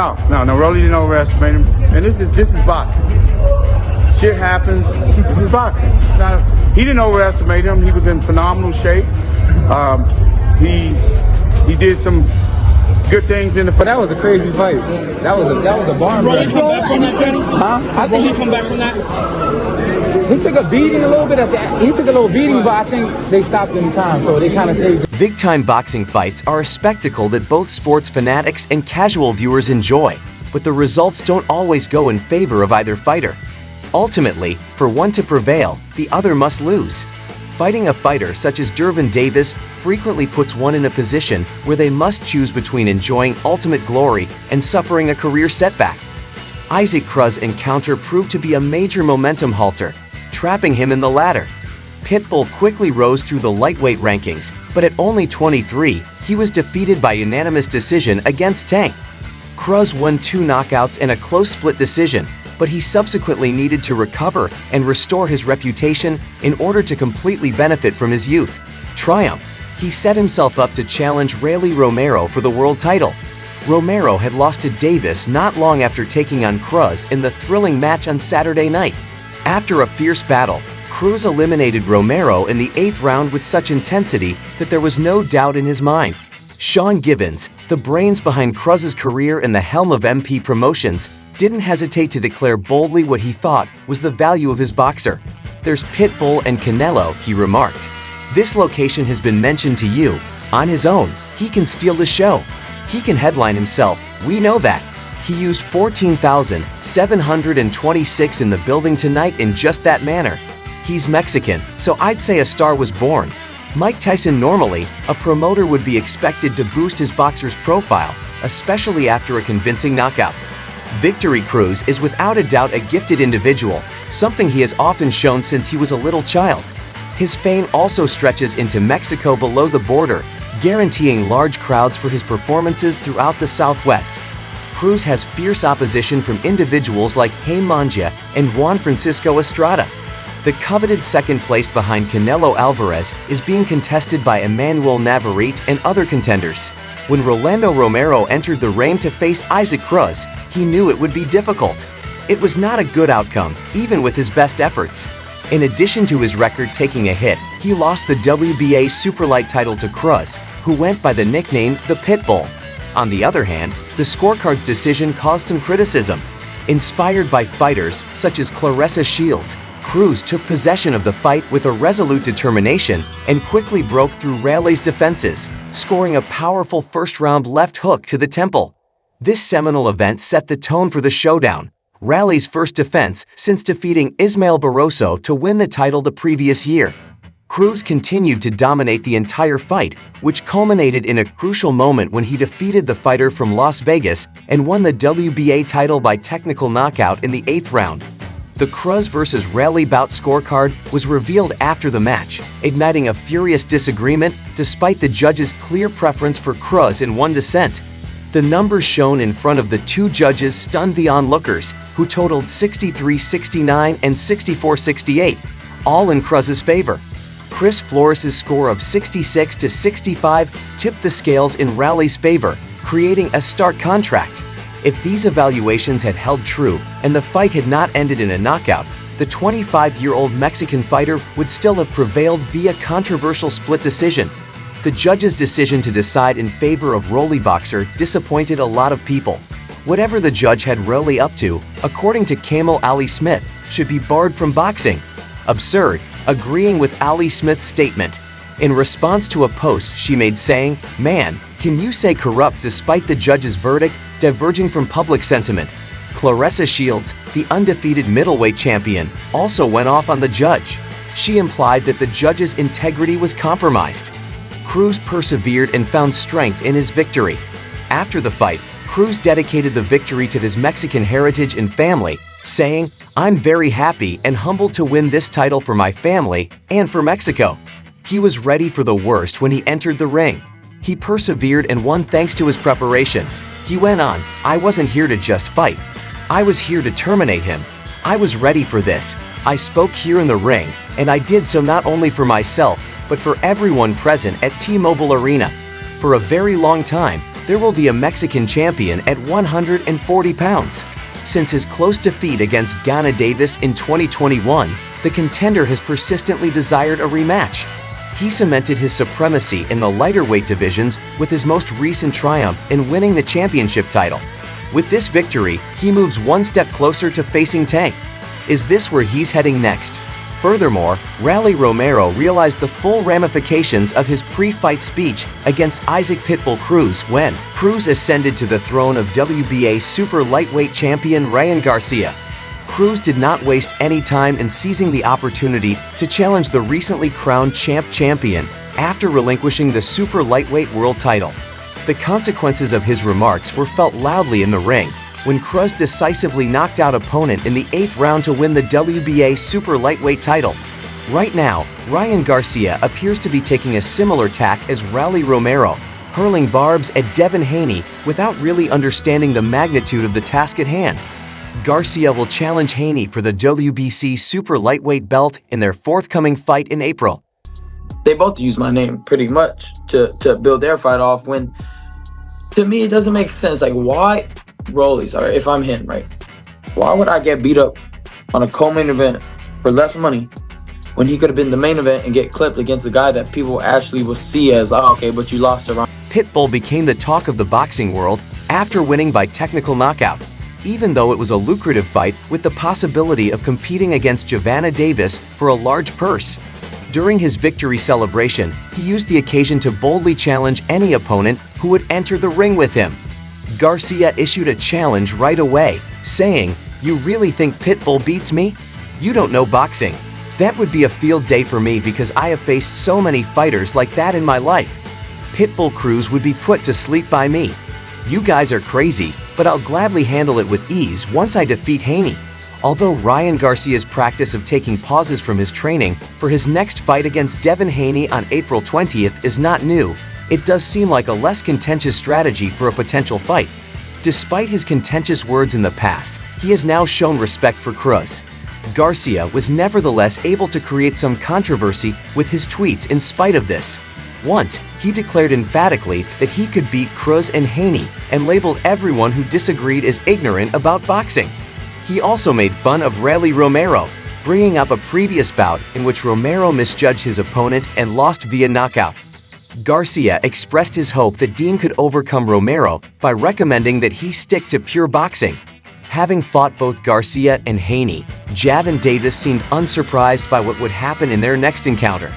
No, Rolly didn't overestimate him. And this is boxing. Shit happens. This is boxing. He didn't overestimate him. He was in phenomenal shape. He did some good things in the fight. But that was a crazy fight. That was a barn Rolly come back from that, Teddy? Huh? Rolly come back from that? He took a beating a little bit at the end. He took a little beating, but I think they stopped in time, so they kind of saved. Big-time boxing fights are a spectacle that both sports fanatics and casual viewers enjoy, but the results don't always go in favor of either fighter. Ultimately, for one to prevail, the other must lose. Fighting a fighter such as Dervin Davis frequently puts one in a position where they must choose between enjoying ultimate glory and suffering a career setback. Isaac Cruz's encounter proved to be a major momentum halter, trapping him in the latter. Pitbull quickly rose through the lightweight rankings, but at only 23, he was defeated by unanimous decision against Tank. Cruz won 2 knockouts in a close split decision, but he subsequently needed to recover and restore his reputation in order to completely benefit from his youth. Triumph. He set himself up to challenge Romero for the world title. Romero had lost to Davis not long after taking on Cruz in the thrilling match on Saturday night. After a fierce battle, Cruz eliminated Romero in the 8th round with such intensity that there was no doubt in his mind. Sean Gibbons, the brains behind Cruz's career in the helm of MP Promotions, didn't hesitate to declare boldly what he thought was the value of his boxer. "There's Pitbull and Canelo," he remarked. "This location has been mentioned to you. On his own, he can steal the show. He can headline himself, we know that." He used 14,726 in the building tonight in just that manner. He's Mexican, so I'd say a star was born. Mike Tyson normally, a promoter would be expected to boost his boxer's profile, especially after a convincing knockout. Victory Cruz is without a doubt a gifted individual, something he has often shown since he was a little child. His fame also stretches into Mexico below the border, guaranteeing large crowds for his performances throughout the Southwest. Cruz has fierce opposition from individuals like Jaime Munguia and Juan Francisco Estrada. The coveted second place behind Canelo Alvarez is being contested by Emmanuel Navarrete and other contenders. When Rolando Romero entered the ring to face Isaac Cruz, he knew it would be difficult. It was not a good outcome, even with his best efforts. In addition to his record taking a hit, he lost the WBA Superlight title to Cruz, who went by the nickname the Pitbull. On the other hand, the scorecard's decision caused some criticism. Inspired by fighters such as Claressa Shields, Cruz took possession of the fight with a resolute determination and quickly broke through Raley's defenses, scoring a powerful first-round left hook to the temple. This seminal event set the tone for the showdown, Raley's first defense since defeating Ismael Barroso to win the title the previous year. Cruz continued to dominate the entire fight, which culminated in a crucial moment when he defeated the fighter from Las Vegas and won the WBA title by technical knockout in the 8th round. The Cruz vs. Raley bout scorecard was revealed after the match, igniting a furious disagreement despite the judges' clear preference for Cruz in one dissent. The numbers shown in front of the 2 judges stunned the onlookers, who totaled 63-69 and 64-68, all in Cruz's favor. Chris Flores' score of 66-65 tipped the scales in Raley's favor, creating a stark contrast. If these evaluations had held true and the fight had not ended in a knockout, the 25-year-old Mexican fighter would still have prevailed via controversial split decision. The judge's decision to decide in favor of Rolly boxer disappointed a lot of people. Whatever the judge had Rolly up to, according to Kamel Ali Smith, should be barred from boxing. Absurd, agreeing with Ali Smith's statement. In response to a post she made saying, "Man, can you say corrupt despite the judge's verdict diverging from public sentiment?" Claressa Shields, the undefeated middleweight champion, also went off on the judge. She implied that the judge's integrity was compromised. Cruz persevered and found strength in his victory. After the fight, Cruz dedicated the victory to his Mexican heritage and family, saying, "I'm very happy and humbled to win this title for my family and for Mexico." He was ready for the worst when he entered the ring. He persevered and won thanks to his preparation. He went on, "I wasn't here to just fight. I was here to terminate him. I was ready for this. I spoke here in the ring, and I did so not only for myself, but for everyone present at T-Mobile Arena. For a very long time, there will be a Mexican champion at 140 pounds. Since his close defeat against Ghana Davis in 2021, the contender has persistently desired a rematch. He cemented his supremacy in the lighter weight divisions with his most recent triumph in winning the championship title. With this victory, he moves one step closer to facing Tank. Is this where he's heading next? Furthermore, Romero realized the full ramifications of his pre-fight speech against Isaac Cruz when Cruz ascended to the throne of WBA super lightweight champion Ryan Garcia. Cruz did not waste any time in seizing the opportunity to challenge the recently crowned champion after relinquishing the super lightweight world title. The consequences of his remarks were felt loudly in the ring when Cruz decisively knocked out opponent in the 8th round to win the WBA super lightweight title. Right now, Ryan Garcia appears to be taking a similar tack as Romero, hurling barbs at Devin Haney without really understanding the magnitude of the task at hand. Garcia will challenge Haney for the WBC super lightweight belt in their forthcoming fight in April. They both use my name pretty much to build their fight off when, to me, it doesn't make sense. Like, why? Rollies, all right, if I'm him, right? Why would I get beat up on a co-main event for less money when he could have been the main event and get clipped against a guy that people actually will see as, oh, okay, but you lost to Ryan. Pitbull became the talk of the boxing world after winning by technical knockout, even though it was a lucrative fight with the possibility of competing against Gervonta Davis for a large purse. During his victory celebration, he used the occasion to boldly challenge any opponent who would enter the ring with him. Garcia issued a challenge right away, saying, "You really think Pitbull beats me? You don't know boxing. That would be a field day for me because I have faced so many fighters like that in my life. Pitbull Cruz would be put to sleep by me. You guys are crazy, but I'll gladly handle it with ease once I defeat Haney." Although Ryan Garcia's practice of taking pauses from his training for his next fight against Devin Haney on April 20th is not new, it does seem like a less contentious strategy for a potential fight. Despite his contentious words in the past, he has now shown respect for Cruz. Garcia was nevertheless able to create some controversy with his tweets in spite of this. Once, he declared emphatically that he could beat Cruz and Haney and labeled everyone who disagreed as ignorant about boxing. He also made fun of Romero, bringing up a previous bout in which Romero misjudged his opponent and lost via knockout. Garcia expressed his hope that Dean could overcome Romero by recommending that he stick to pure boxing. Having fought both Garcia and Haney, Gervonta Davis seemed unsurprised by what would happen in their next encounter.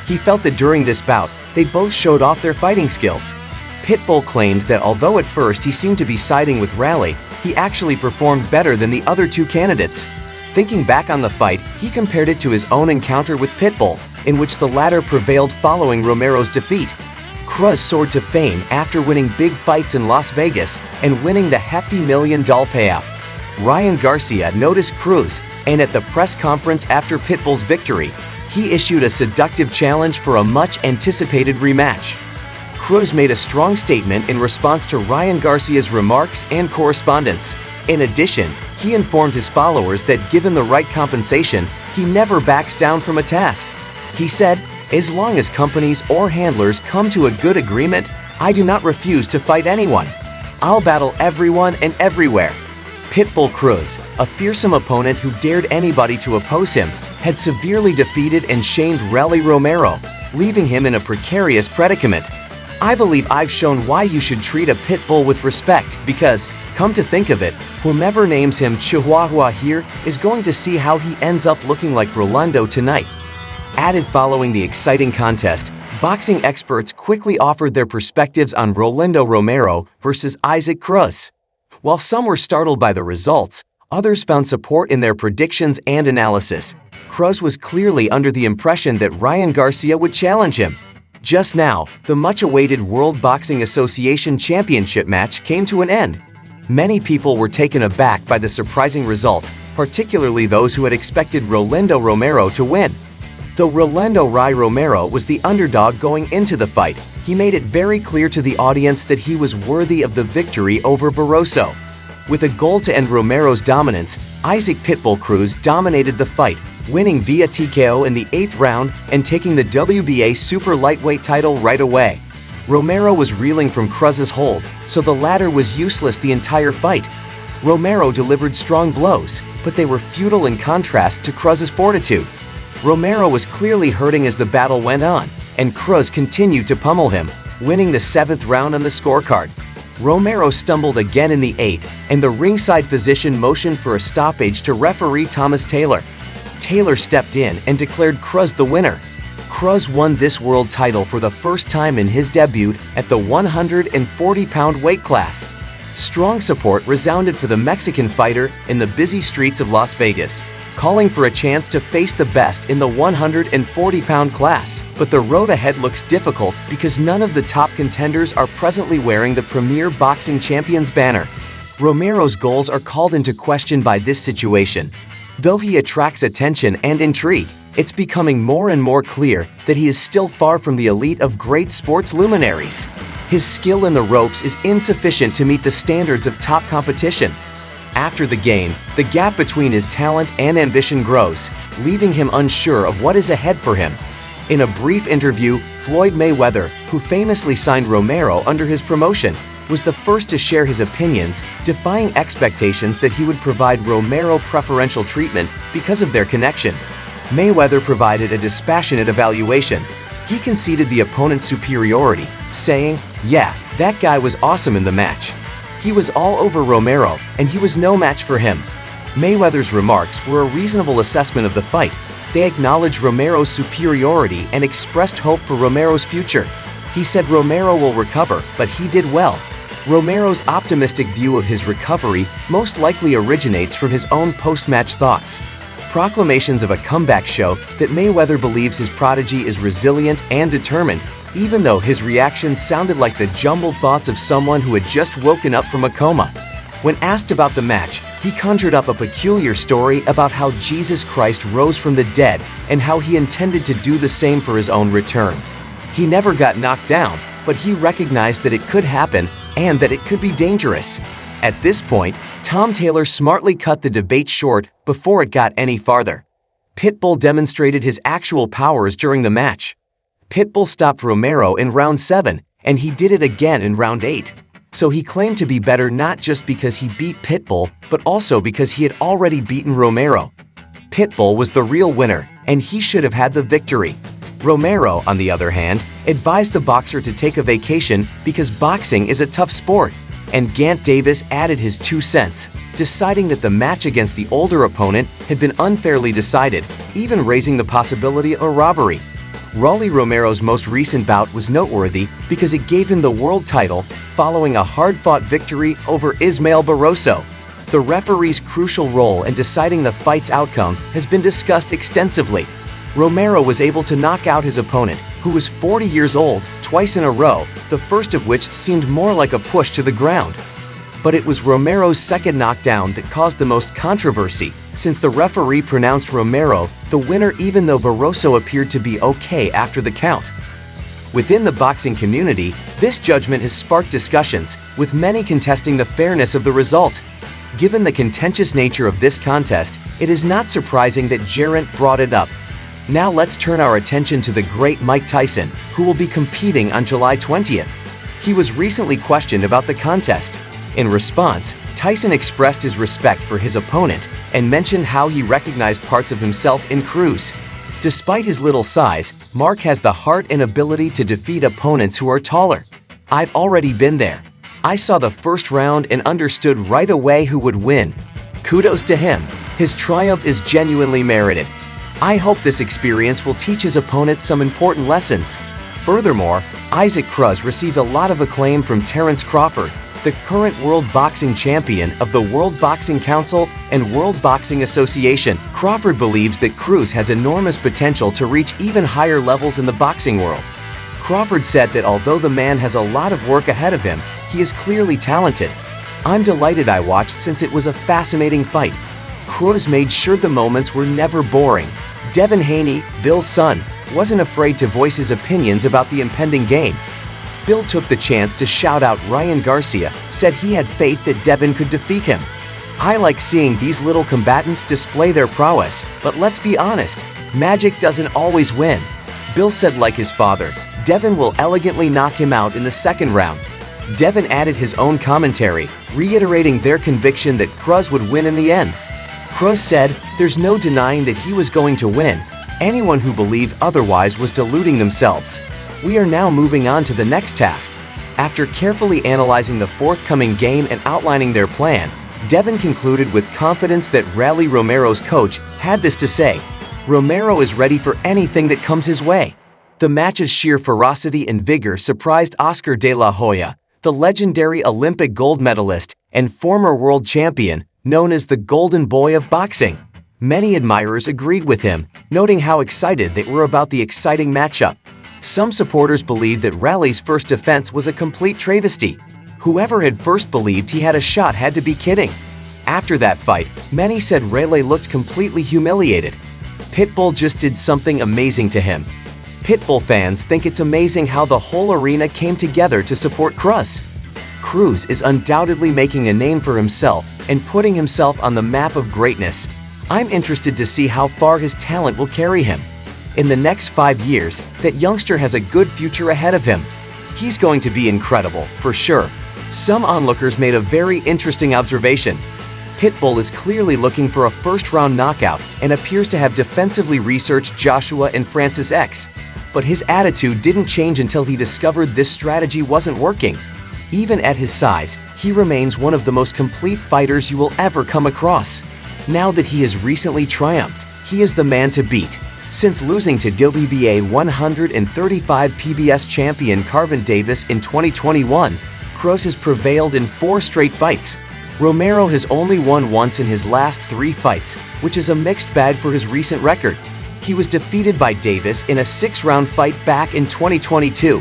He felt that during this bout, they both showed off their fighting skills. Pitbull claimed that although at first he seemed to be siding with Rally, he actually performed better than the other two candidates. Thinking back on the fight, he compared it to his own encounter with Pitbull, in which the latter prevailed following Romero's defeat. Cruz soared to fame after winning big fights in Las Vegas and winning the hefty $1 million payout. Ryan Garcia noticed Cruz, and at the press conference after Pitbull's victory, he issued a seductive challenge for a much-anticipated rematch. Cruz made a strong statement in response to Ryan Garcia's remarks and correspondence. In addition, he informed his followers that given the right compensation, he never backs down from a task. He said, "As long as companies or handlers come to a good agreement, I do not refuse to fight anyone. I'll battle everyone and everywhere." Pitbull Cruz, a fearsome opponent who dared anybody to oppose him, had severely defeated and shamed Romero, leaving him in a precarious predicament. "I believe I've shown why you should treat a pit bull with respect because, come to think of it, whomever names him Chihuahua here is going to see how he ends up looking like Rolando tonight." Added following the exciting contest, boxing experts quickly offered their perspectives on Rolando Romero versus Isaac Cruz. While some were startled by the results, others found support in their predictions and analysis. Cruz was clearly under the impression that Ryan Garcia would challenge him. Just now, the much-awaited World Boxing Association Championship match came to an end. Many people were taken aback by the surprising result, particularly those who had expected Rolando Romero to win. Though Rolando Romero was the underdog going into the fight, he made it very clear to the audience that he was worthy of the victory over Barroso. With a goal to end Romero's dominance, Isaac Pitbull Cruz dominated the fight, winning via TKO in the 8th round and taking the WBA super lightweight title right away. Romero was reeling from Cruz's hold, so the latter was useless the entire fight. Romero delivered strong blows, but they were futile in contrast to Cruz's fortitude. Romero was clearly hurting as the battle went on, and Cruz continued to pummel him, winning the 7th round on the scorecard. Romero stumbled again in the 8th, and the ringside physician motioned for a stoppage to referee Thomas Taylor. Taylor stepped in and declared Cruz the winner. Cruz won this world title for the first time in his debut at the 140-pound weight class. Strong support resounded for the Mexican fighter in the busy streets of Las Vegas, calling for a chance to face the best in the 140-pound class. But the road ahead looks difficult because none of the top contenders are presently wearing the Premier Boxing Champions banner. Romero's goals are called into question by this situation. Though he attracts attention and intrigue, it's becoming more and more clear that he is still far from the elite of great sports luminaries. His skill in the ropes is insufficient to meet the standards of top competition. After the game, the gap between his talent and ambition grows, leaving him unsure of what is ahead for him. In a brief interview, Floyd Mayweather, who famously signed Romero under his promotion, was the first to share his opinions, defying expectations that he would provide Romero preferential treatment because of their connection. Mayweather provided a dispassionate evaluation. He conceded the opponent's superiority, saying, "Yeah, that guy was awesome in the match. He was all over Romero, and he was no match for him." Mayweather's remarks were a reasonable assessment of the fight. They acknowledged Romero's superiority and expressed hope for Romero's future. He said Romero will recover, but he did well. Romero's optimistic view of his recovery most likely originates from his own post-match thoughts. Proclamations of a comeback show that Mayweather believes his prodigy is resilient and determined, even though his reactions sounded like the jumbled thoughts of someone who had just woken up from a coma. When asked about the match, he conjured up a peculiar story about how Jesus Christ rose from the dead and how he intended to do the same for his own return. He never got knocked down, but he recognized that it could happen and that it could be dangerous. At this point, Tom Taylor smartly cut the debate short before it got any farther. Pitbull demonstrated his actual powers during the match. Pitbull stopped Romero in round 7, and he did it again in round 8. So he claimed to be better not just because he beat Pitbull, but also because he had already beaten Romero. Pitbull was the real winner, and he should have had the victory. Romero, on the other hand, advised the boxer to take a vacation because boxing is a tough sport. And Gant Davis added his 2 cents, deciding that the match against the older opponent had been unfairly decided, even raising the possibility of a robbery. Rolly Romero's most recent bout was noteworthy because it gave him the world title following a hard-fought victory over Ismael Barroso. The referee's crucial role in deciding the fight's outcome has been discussed extensively. Romero was able to knock out his opponent, who was 40 years old, twice in a row, the first of which seemed more like a push to the ground. But it was Romero's second knockdown that caused the most controversy, since the referee pronounced Romero the winner even though Barroso appeared to be okay after the count. Within the boxing community, this judgment has sparked discussions, with many contesting the fairness of the result. Given the contentious nature of this contest, it is not surprising that Jarrett brought it up. Now let's turn our attention to the great Mike Tyson, who will be competing on July 20th. He was recently questioned about the contest. In response, Tyson expressed his respect for his opponent and mentioned how he recognized parts of himself in Cruz. Despite his little size, Mark has the heart and ability to defeat opponents who are taller. I've already been there. I saw the first round and understood right away who would win. Kudos to him. His triumph is genuinely merited. I hope this experience will teach his opponents some important lessons. Furthermore, Isaac Cruz received a lot of acclaim from Terence Crawford, the current World Boxing Champion of the World Boxing Council and World Boxing Association. Crawford believes that Cruz has enormous potential to reach even higher levels in the boxing world. Crawford said that although the man has a lot of work ahead of him, he is clearly talented. I'm delighted I watched since it was a fascinating fight. Cruz made sure the moments were never boring. Devin Haney, Bill's son, wasn't afraid to voice his opinions about the impending game. Bill took the chance to shout out Ryan Garcia, said he had faith that Devin could defeat him. I like seeing these little combatants display their prowess, but let's be honest, magic doesn't always win. Bill said like his father, Devin will elegantly knock him out in the second round. Devin added his own commentary, reiterating their conviction that Cruz would win in the end. Cruz said, "There's no denying that he was going to win. Anyone who believed otherwise was deluding themselves. We are now moving on to the next task." After carefully analyzing the forthcoming game and outlining their plan, Devin concluded with confidence that Rally Romero's coach had this to say: "Romero is ready for anything that comes his way." The match's sheer ferocity and vigor surprised Oscar de la Hoya, the legendary Olympic gold medalist and former world champion, known as the Golden Boy of boxing. Many admirers agreed with him, noting how excited they were about the exciting matchup. Some supporters believed that Rally's first defense was a complete travesty. Whoever had first believed he had a shot had to be kidding. After that fight, many said Raleigh looked completely humiliated. Pitbull just did something amazing to him. Pitbull fans think it's amazing how the whole arena came together to support Cruz. Cruz is undoubtedly making a name for himself and putting himself on the map of greatness. I'm interested to see how far his talent will carry him. In the next 5 years, that youngster has a good future ahead of him. He's going to be incredible, for sure. Some onlookers made a very interesting observation. Pitbull is clearly looking for a first-round knockout and appears to have defensively researched Joshua and Francis X. But his attitude didn't change until he discovered this strategy wasn't working. Even at his size, he remains one of the most complete fighters you will ever come across. Now that he has recently triumphed, he is the man to beat. Since losing to WBA 135 PBS champion Carvin Davis in 2021, Cruz has prevailed in 4 straight fights. Romero has only won once in his last 3 fights, which is a mixed bag for his recent record. He was defeated by Davis in a 6-round fight back in 2022.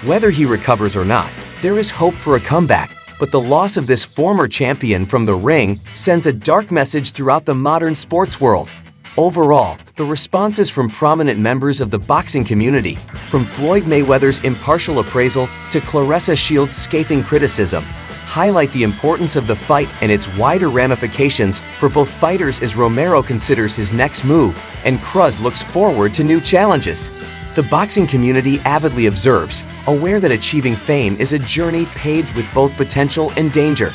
Whether he recovers or not, there is hope for a comeback, but the loss of this former champion from the ring sends a dark message throughout the modern sports world. Overall, the responses from prominent members of the boxing community, from Floyd Mayweather's impartial appraisal to Claressa Shields' scathing criticism, highlight the importance of the fight and its wider ramifications for both fighters as Romero considers his next move and Cruz looks forward to new challenges. The boxing community avidly observes, aware that achieving fame is a journey paved with both potential and danger.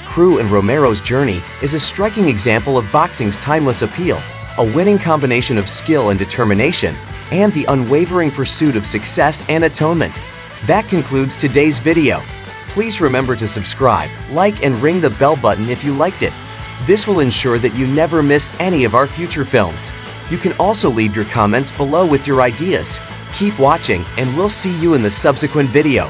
Cruz and Romero's journey is a striking example of boxing's timeless appeal, a winning combination of skill and determination, and the unwavering pursuit of success and atonement. That concludes today's video. Please remember to subscribe, like, and ring the bell button if you liked it. This will ensure that you never miss any of our future films. You can also leave your comments below with your ideas. Keep watching, and we'll see you in the subsequent video.